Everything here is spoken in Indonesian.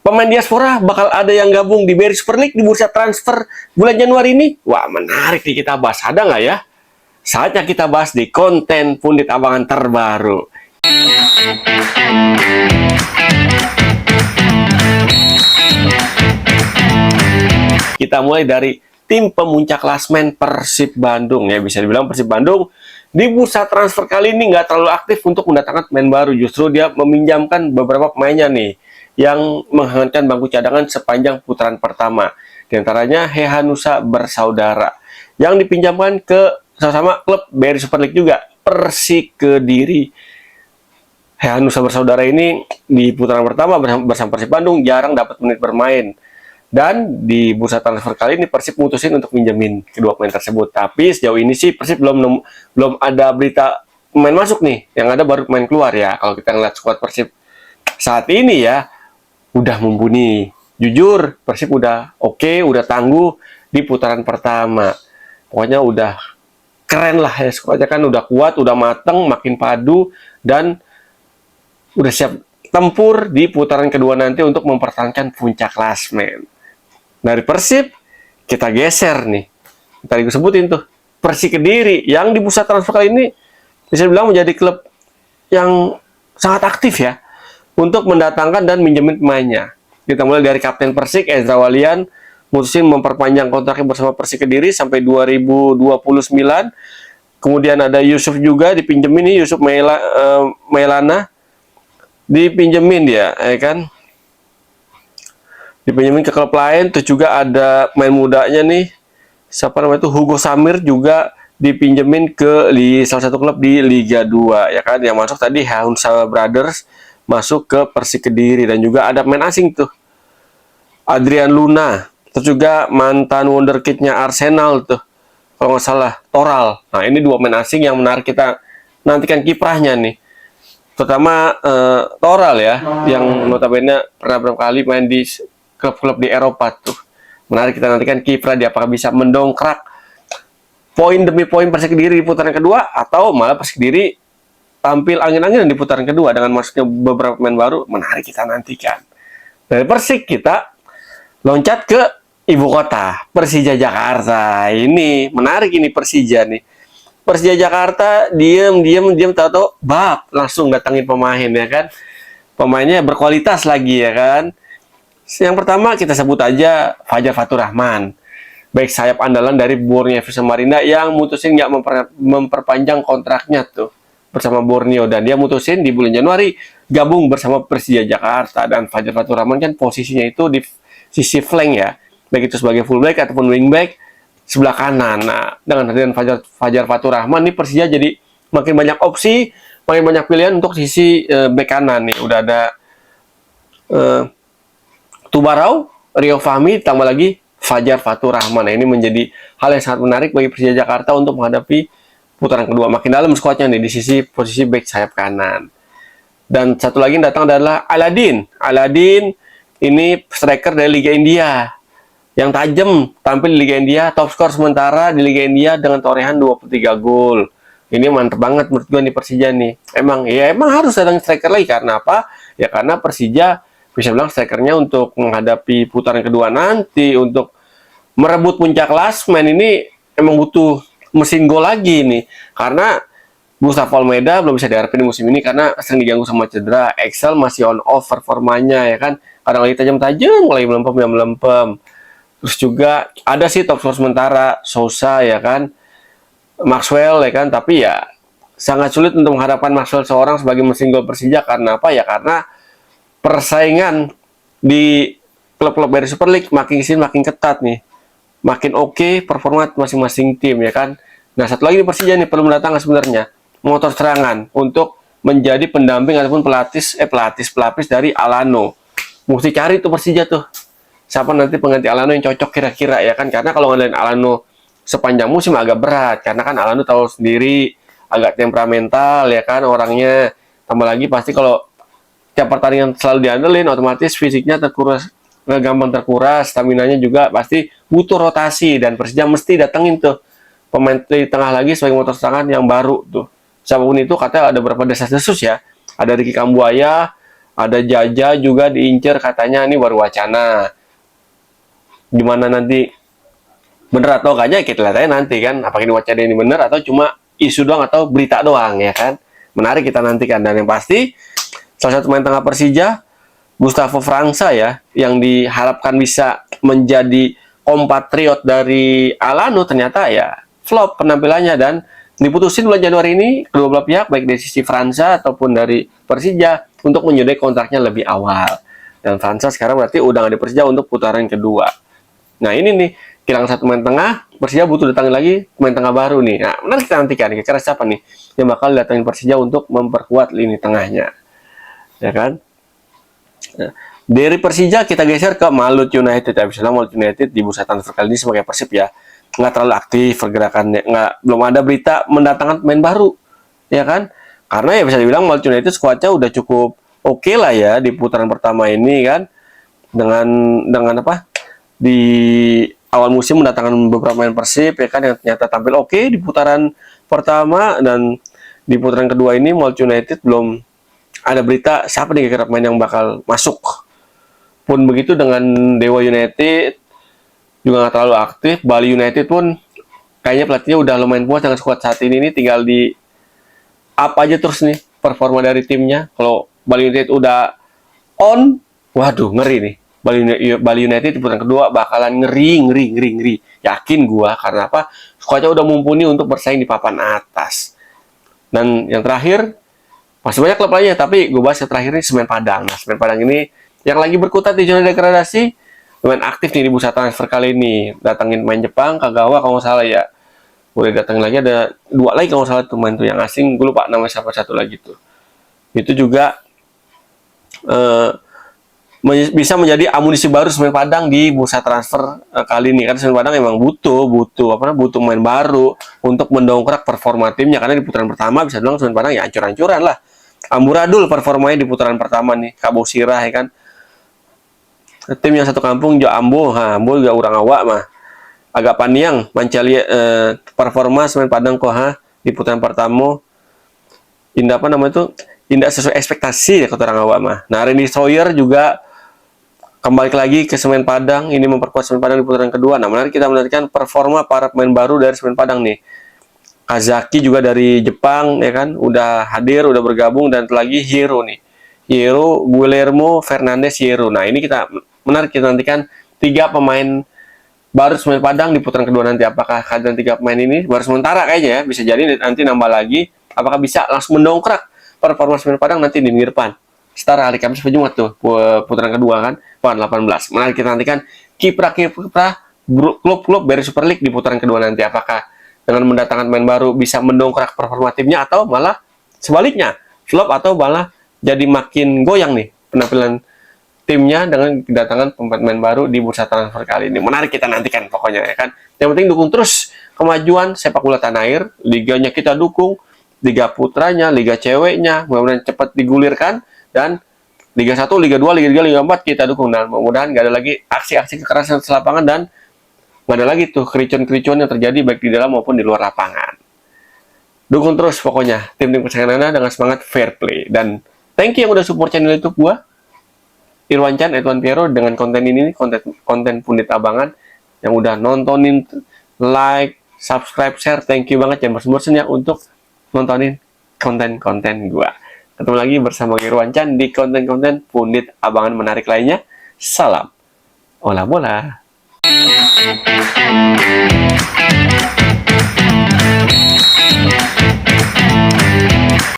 Pemain diaspora bakal ada yang gabung di BRI Super League di bursa transfer bulan Januari ini. Wah, menarik nih kita bahas. Ada nggak ya? Saatnya kita bahas di konten Pundit Abangan terbaru. Kita mulai dari tim pemuncak klasmen Persib Bandung. Ya, bisa dibilang Persib Bandung di bursa transfer kali ini nggak terlalu aktif untuk mendatangkan pemain baru. Justru dia meminjamkan beberapa pemainnya nih yang menghangatkan bangku cadangan sepanjang putaran pertama. Di antaranya Hehanusa bersaudara yang dipinjamkan ke sama-sama klub BRI Super League juga, Persik Kediri. Hehanusa bersaudara ini di putaran pertama bersama Persib Bandung jarang dapat menit bermain. Dan di bursa transfer kali ini Persib mutusin untuk minjemin kedua pemain tersebut. Tapi sejauh ini sih Persib belum ada berita pemain masuk nih. Yang ada baru pemain keluar ya. Kalau kita ngeliat skuad Persib saat ini ya, udah mumpuni. Jujur, Persib udah oke, udah tangguh di putaran pertama. Pokoknya udah keren lah ya, skuadnya kan udah kuat, udah mateng, makin padu, dan udah siap tempur di putaran kedua nanti untuk mempertahankan puncak klasmen. Dari Persib, kita geser nih. Tadi gue sebutin tuh, Persik Kediri yang di bursa transfer kali ini bisa dibilang menjadi klub yang sangat aktif ya untuk mendatangkan dan minjemin pemainnya. Kita mulai dari Kapten Persik, Ezra Walian, mutusin memperpanjang kontraknya bersama Persik Kediri sampai 2029. Kemudian ada Yusuf juga dipinjemin nih, Yusuf Mailana dipinjemin dia, ya kan? Dipinjemin ke klub lain. Terus juga ada main mudanya nih, siapa namanya itu, Hugo Samir juga dipinjemin ke salah satu klub di Liga 2, ya kan? Yang masuk tadi Hehanusa Brothers masuk ke Persik Kediri, dan juga ada pemain asing tuh, Adrian Luna, terus juga mantan wonderkidnya Arsenal tuh, kalau nggak salah, Toral. Nah, ini dua pemain asing yang menarik kita nantikan kiprahnya nih, terutama Toral ya, yang notabene pernah beberapa kali main di klub-klub di Eropa tuh. Menarik kita nantikan kiprah dia, apakah bisa mendongkrak poin demi poin Persik Kediri di putaran kedua, atau malah Persik Kediri tampil angin-anginan di putaran kedua dengan masuknya beberapa pemain baru. Menarik kita nantikan. Dari Persik kita loncat ke ibu kota, Persija Jakarta. Ini menarik, ini Persija nih. Persija Jakarta diam tahu-tahu langsung datangin pemain, ya kan. Pemainnya berkualitas lagi, ya kan. Yang pertama kita sebut aja Fajar Fatur Rahman, baik sayap andalan dari Borneo FC Samarinda yang mutusin nggak memperpanjang kontraknya tuh bersama Borneo, dan dia mutusin di bulan Januari gabung bersama Persija Jakarta. Dan Fajar Fatur Rahman kan posisinya itu di sisi flank ya, baik itu sebagai fullback ataupun wingback sebelah kanan. Nah, dengan hadirnya Fajar Fatur Rahman nih, Persija jadi makin banyak opsi, makin banyak pilihan untuk sisi back kanan nih. Udah ada Tubarau, Rio Fahmi, tambah lagi Fajar Fatur Rahman. Nah, ini menjadi hal yang sangat menarik bagi Persija Jakarta untuk menghadapi putaran kedua. Makin dalam skuadnya nih di sisi posisi back sayap kanan. Dan satu lagi yang datang adalah Aladin. Aladin ini striker dari Liga India yang tajam, tampil di Liga India, top skor sementara di Liga India dengan torehan 23 gol. Ini mantep banget menurut gue nih Persija nih. Emang harus datang striker lagi, karena apa? Ya karena Persija bisa bilang strikernya untuk menghadapi putaran kedua nanti, untuk merebut puncak klasmen ini emang butuh mesin gol lagi nih. Karena Gustavo Almeida belum bisa diharapin di musim ini karena sering diganggu sama cedera. Excel masih on off performanya, ya kan. Kadang lagi tajam-tajam, lagi melempem. Terus juga ada sih top skor sementara Sousa, ya kan, Maxwell, ya kan. Tapi ya sangat sulit untuk mengharapkan Maxwell seorang sebagai mesin gol Persija. Karena apa? Ya karena persaingan di klub-klub BRI Super League makin kesini makin ketat nih, makin oke performa masing-masing tim, ya kan. Nah, satu lagi di Persija nih perlu mendatangkan sebenarnya motor serangan untuk menjadi pendamping ataupun pelapis dari Alano. Mesti cari tuh Persija tuh siapa nanti pengganti Alano yang cocok kira-kira, ya kan. Karena kalau ngelain Alano sepanjang musim agak berat, karena kan Alano tahu sendiri agak temperamental, ya kan, orangnya. Tambah lagi pasti kalau tiap pertandingan selalu diandelin, otomatis fisiknya gampang terkuras, staminanya juga pasti butuh rotasi, dan Persija mesti datengin tuh pemain di tengah lagi sebagai motor serangan yang baru tuh. Siapapun itu, katanya ada beberapa desas-desus ya. Ada Ricky Kambuaya, Ada Jaja juga diincer katanya, ini baru wacana. Gimana nanti bener atau enggaknya kita lihat aja nanti kan, apakah ini wacana ini bener atau cuma isu doang atau berita doang ya kan. Menarik kita nantikan. Dan yang pasti salah satu pemain tengah Persija, Gustavo França ya, yang diharapkan bisa menjadi kompatriot dari Alano, ternyata ya flop penampilannya dan diputusin bulan Januari ini kedua belah pihak baik dari sisi França ataupun dari Persija untuk menyudahi kontraknya lebih awal. Dan França sekarang berarti udah nggak di Persija untuk putaran kedua. Nah ini nih, kehilangan satu pemain tengah, Persija butuh datangin lagi pemain tengah baru nih. Nah, benar kita nantikan, kira-kira siapa nih yang bakal datangin Persija untuk memperkuat lini tengahnya. Ya kan? Nah, dari Persija kita geser ke Malut United. Habis itu Malut United di bursa transfer kali ini sebagai Persib ya, nggak terlalu aktif pergerakannya, belum ada berita mendatangkan pemain baru. Ya kan? Karena ya bisa dibilang Malut United skuadnya udah cukup oke lah ya di putaran pertama ini kan. Dengan apa? Di awal musim mendatangkan beberapa pemain Persib ya kan yang ternyata tampil oke di putaran pertama, dan di putaran kedua ini Malut United belum ada berita siapa nih kira-kira pemain yang bakal masuk. Pun begitu dengan Dewa United juga nggak terlalu aktif. Bali United pun kayaknya pelatihnya udah lumayan puas dengan skuad saat ini, tinggal di up aja terus nih performa dari timnya. Kalau Bali United udah on, waduh ngeri nih. Bali United di putaran kedua bakalan ngeri. Yakin gua, karena apa? Skuadnya udah mumpuni untuk bersaing di papan atas. Dan yang terakhir, masih banyak klub lainnya, tapi gue bahas yang terakhir ini Semen Padang. Nah, Semen Padang ini yang lagi berkutat di zona degradasi, lumayan aktif nih di bursa transfer kali ini. Datangin main Jepang, Kagawa kalau nggak salah ya. Udah datangin lagi, ada 2 lagi kalau nggak salah tuh main tuh yang asing, gue lupa namanya siapa satu lagi tuh. Itu juga bisa menjadi amunisi baru Semen Padang di bursa transfer kali ini. Karena Semen Padang emang butuh main baru untuk mendongkrak performa timnya, karena di putaran pertama bisa bilang Semen Padang ya hancur-hancuran lah. Amburadul performanya di putaran pertama nih, Kabo Sirah ya kan. Tim yang satu kampung Jo Ambo, Ambo juga urang awak mah. Agak paniang Mancalia performa Semen Padang di putaran pertama. Indah apa namanya itu? Indah sesuai ekspektasi ya kata orang awak mah. Nah, Randy Sawyer juga kembali lagi ke Semen Padang, ini memperkuat Semen Padang di putaran kedua. Nah, menarik kita menantikan performa para pemain baru dari Semen Padang nih. Kazaki juga dari Jepang ya kan, udah hadir, udah bergabung, dan lagi Hiro nih. Hiro, Guillermo, Fernandes, Hiro. Nah, ini menarik kita nantikan 3 pemain baru Semen Padang di putaran kedua nanti. Apakah kehadiran 3 pemain ini baru sementara kayaknya ya, bisa jadi nanti nambah lagi. Apakah bisa langsung mendongkrak performa Semen Padang nanti di minggu depan? Setara hari Kamis Jumat tuh putaran kedua kan, 18. Menarik kita nantikan kiprah klub-klub dari Super League di putaran kedua nanti. Apakah dengan mendatangkan pemain baru bisa mendongkrak performa timnya, atau malah sebaliknya flop, atau malah jadi makin goyang nih penampilan timnya dengan kedatangan pemain baru di bursa transfer kali ini. Menarik kita nantikan pokoknya ya kan. Yang penting dukung terus kemajuan sepak bola tanah air, liganya kita dukung, liga putranya, liga ceweknya, mudah-mudahan cepat digulirkan, dan Liga 1, Liga 2, Liga 3, Liga 4 kita dukung. Dan mudah-mudahan nggak ada lagi aksi-aksi kekerasan di lapangan, dan nggak ada lagi tuh kericuan-kericuan yang terjadi baik di dalam maupun di luar lapangan. Dukung terus pokoknya tim-tim kesayangan Anda dengan semangat fair play. Dan thank you yang udah support channel YouTube gua, Irwan Chan, Edwan Piero, dengan konten ini, konten Pundit Abangan, yang udah nontonin, like, subscribe, share. Thank you banget, jangan bosan-bosan ya untuk nontonin konten-konten gua. Ketemu lagi bersama Irwan Chan di konten-konten Pundit Abangan menarik lainnya. Salam olah bola.